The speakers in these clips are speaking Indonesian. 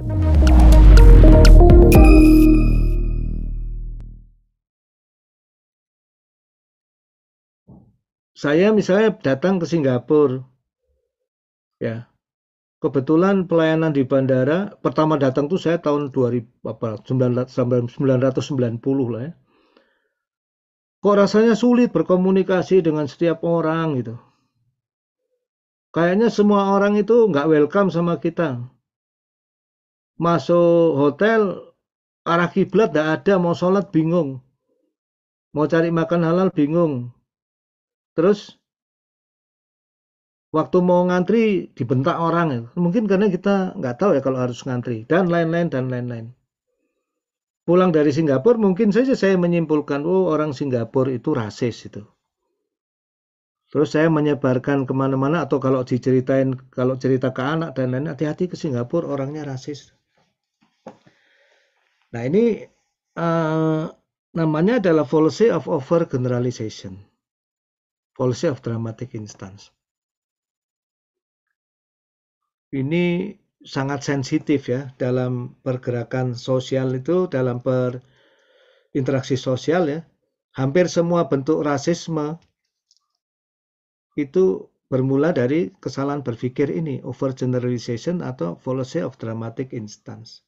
Saya misalnya datang ke Singapura, ya. Kebetulan pelayanan di bandara pertama datang tuh saya tahun 1990 lah ya. Kok rasanya sulit berkomunikasi dengan setiap orang gitu. Kayaknya semua orang itu nggak welcome sama kita. Masuk hotel, arah kiblat nggak ada, mau sholat bingung. Mau cari makan halal bingung. Terus waktu mau ngantri dibentak orang ya. Mungkin karena kita nggak tahu ya kalau harus ngantri. Dan lain-lain dan lain-lain. Pulang dari Singapura mungkin saja saya menyimpulkan, oh orang Singapura itu rasis itu. Terus saya menyebarkan kemana-mana atau kalau diceritain, kalau cerita ke anak dan lain-lain, hati-hati ke Singapura orangnya rasis. Nah ini namanya adalah fallacy of over generalization, fallacy of dramatic instance. Ini sangat sensitif ya dalam pergerakan sosial itu, dalam berinteraksi sosial ya. Hampir semua bentuk rasisme itu bermula dari kesalahan berpikir ini, overgeneralization atau fallacy of dramatic instance.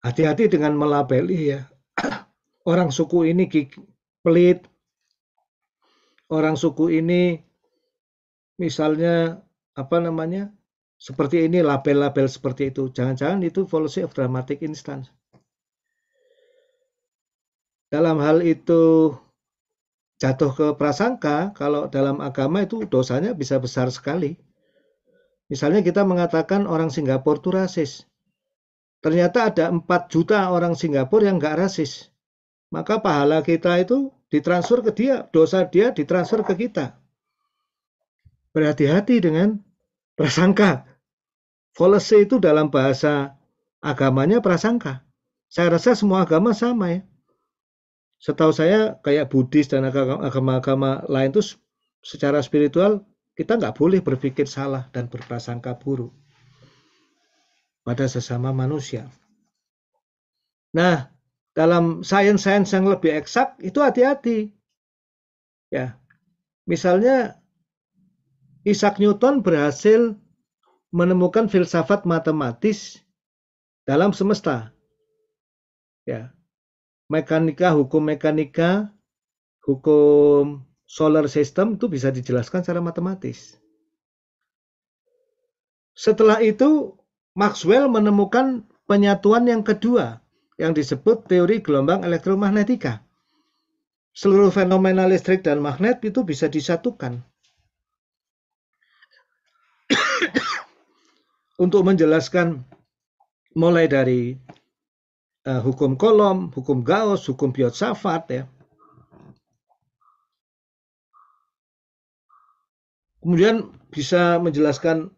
Hati-hati dengan melabeli ya. Orang suku ini pelit, orang suku ini misalnya apa namanya, seperti ini, label-label seperti itu. Jangan-jangan itu fallacy of dramatic instance. Dalam hal itu jatuh ke prasangka, kalau dalam agama itu dosanya bisa besar sekali. Misalnya kita mengatakan orang Singapura itu rasis. Ternyata ada 4 juta orang Singapura yang nggak rasis. Maka pahala kita itu ditransfer ke dia, dosa dia ditransfer ke kita. Berhati-hati dengan prasangka. Fallacy itu dalam bahasa agamanya prasangka. Saya rasa semua agama sama ya. Setahu saya kayak Buddhis dan agama-agama lain itu secara spiritual kita nggak boleh berpikir salah dan berprasangka buruk pada sesama manusia. Nah, dalam sains-sains yang lebih eksak itu hati-hati. Ya. Misalnya Isaac Newton berhasil menemukan filsafat matematis dalam semesta. Ya. Hukum mekanika, hukum solar system itu bisa dijelaskan secara matematis. Setelah itu Maxwell menemukan penyatuan yang kedua yang disebut teori gelombang elektromagnetika. Seluruh fenomena listrik dan magnet itu bisa disatukan. Untuk menjelaskan mulai dari hukum Coulomb, hukum Gauss, hukum Biot-Savart ya. Kemudian bisa menjelaskan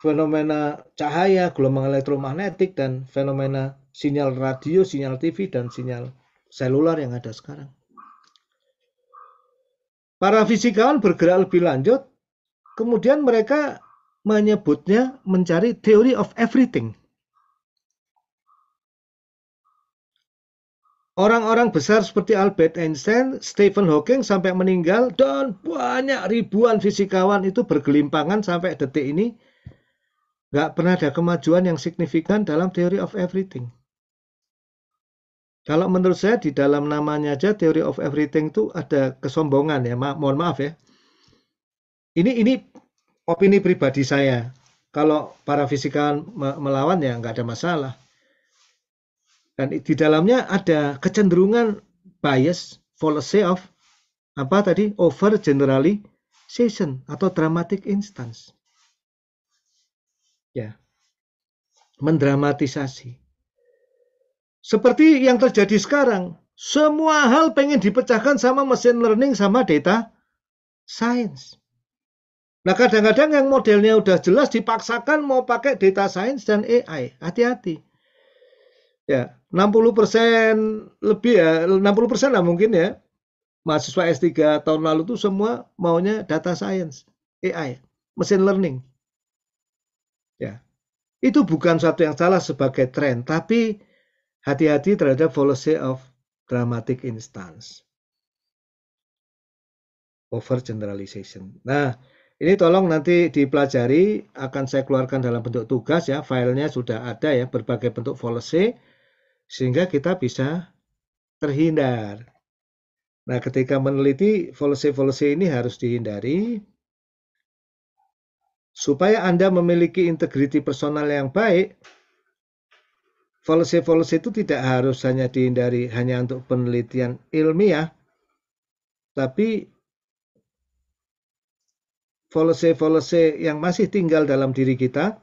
fenomena cahaya, gelombang elektromagnetik, dan fenomena sinyal radio, sinyal TV, dan sinyal seluler yang ada sekarang. Para fisikawan bergerak lebih lanjut, kemudian mereka menyebutnya mencari theory of everything. Orang-orang besar seperti Albert Einstein, Stephen Hawking sampai meninggal, dan banyak ribuan fisikawan itu bergelimpangan sampai detik ini nggak pernah ada kemajuan yang signifikan dalam theory of everything. Kalau menurut saya di dalam namanya aja theory of everything itu ada kesombongan ya, mohon maaf ya. Ini opini pribadi saya. Kalau para fisikawan melawan ya nggak ada masalah. Dan di dalamnya ada kecenderungan bias, fallacy of overgeneralization atau dramatic instance. Ya, mendramatisasi. Seperti yang terjadi sekarang, semua hal pengen dipecahkan sama machine learning sama data science. Nah, kadang-kadang yang modelnya udah jelas dipaksakan mau pakai data science dan AI. Hati-hati. Ya, 60% lebih ya, 60% lah mungkin ya. Mahasiswa S3 tahun lalu tuh semua maunya data science, AI, machine learning. Ya, itu bukan suatu yang salah sebagai tren, tapi hati-hati terhadap fallacy of dramatic instance, overgeneralization. Nah, ini tolong nanti dipelajari, akan saya keluarkan dalam bentuk tugas ya, filenya sudah ada ya, berbagai bentuk fallacy, sehingga kita bisa terhindar. Nah, ketika meneliti fallacy-fallacy ini harus dihindari, supaya Anda memiliki integriti personal yang baik. Fallacy-fallacy itu tidak harus hanya dihindari hanya untuk penelitian ilmiah, tapi fallacy-fallacy yang masih tinggal dalam diri kita,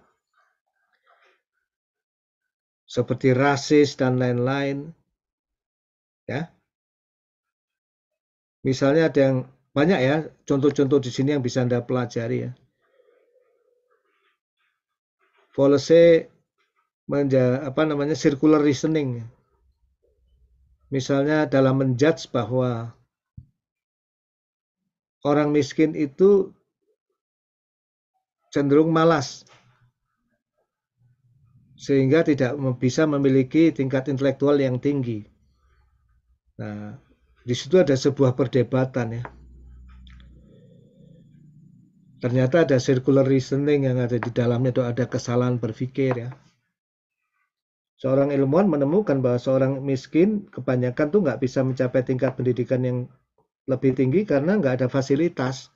seperti rasis dan lain-lain, ya. Misalnya ada yang banyak ya, contoh-contoh di sini yang bisa Anda pelajari ya. Fallacy circular reasoning. Misalnya dalam menjudge bahwa orang miskin itu cenderung malas, sehingga tidak bisa memiliki tingkat intelektual yang tinggi. Nah, di situ ada sebuah perdebatan ya. Ternyata ada circular reasoning yang ada di dalamnya, itu ada kesalahan berpikir ya. Seorang ilmuwan menemukan bahwa seorang miskin kebanyakan tuh nggak bisa mencapai tingkat pendidikan yang lebih tinggi karena nggak ada fasilitas.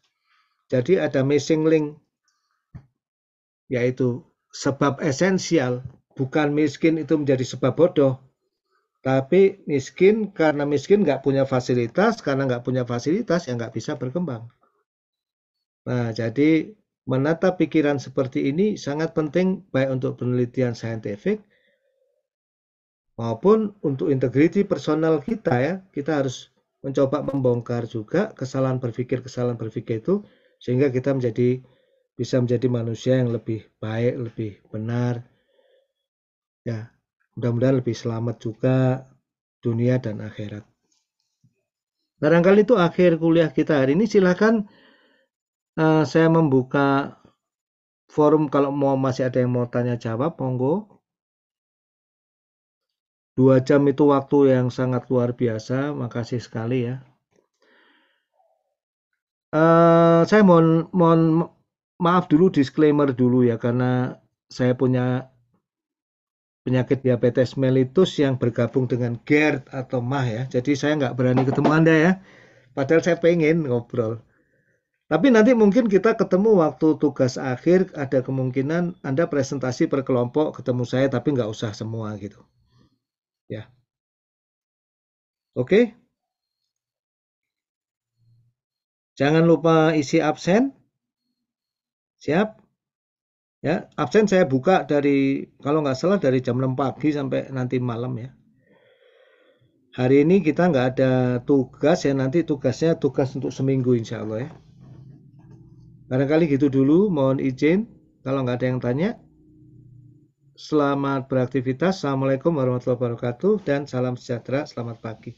Jadi ada missing link, yaitu sebab esensial. Bukan miskin itu menjadi sebab bodoh, tapi miskin karena miskin nggak punya fasilitas, karena nggak punya fasilitas ya nggak bisa berkembang. Nah, jadi menata pikiran seperti ini sangat penting baik untuk penelitian saintifik maupun untuk integriti personal kita ya. Kita harus mencoba membongkar juga kesalahan berpikir itu sehingga kita bisa menjadi manusia yang lebih baik, lebih benar. Ya, mudah-mudahan lebih selamat juga dunia dan akhirat. Barangkali itu akhir kuliah kita hari ini. Silakan saya membuka forum kalau masih ada yang mau tanya jawab, monggo. 2 jam itu waktu yang sangat luar biasa, makasih sekali ya. Saya mohon maaf dulu, disclaimer dulu ya, karena saya punya penyakit diabetes mellitus yang bergabung dengan GERD atau MAH ya. Jadi saya nggak berani ketemu Anda ya, padahal saya pengen ngobrol. Tapi nanti mungkin kita ketemu waktu tugas akhir, ada kemungkinan Anda presentasi per kelompok ketemu saya, tapi nggak usah semua gitu. Ya. Oke. Jangan lupa isi absen. Siap? Ya, absen saya buka dari, kalau nggak salah dari jam 6 pagi sampai nanti malam ya. Hari ini kita nggak ada tugas ya, nanti tugasnya tugas untuk seminggu insya Allah ya. Barangkali gitu dulu, mohon izin kalau nggak ada yang tanya. Selamat beraktivitas. Assalamualaikum warahmatullahi wabarakatuh dan salam sejahtera. Selamat pagi.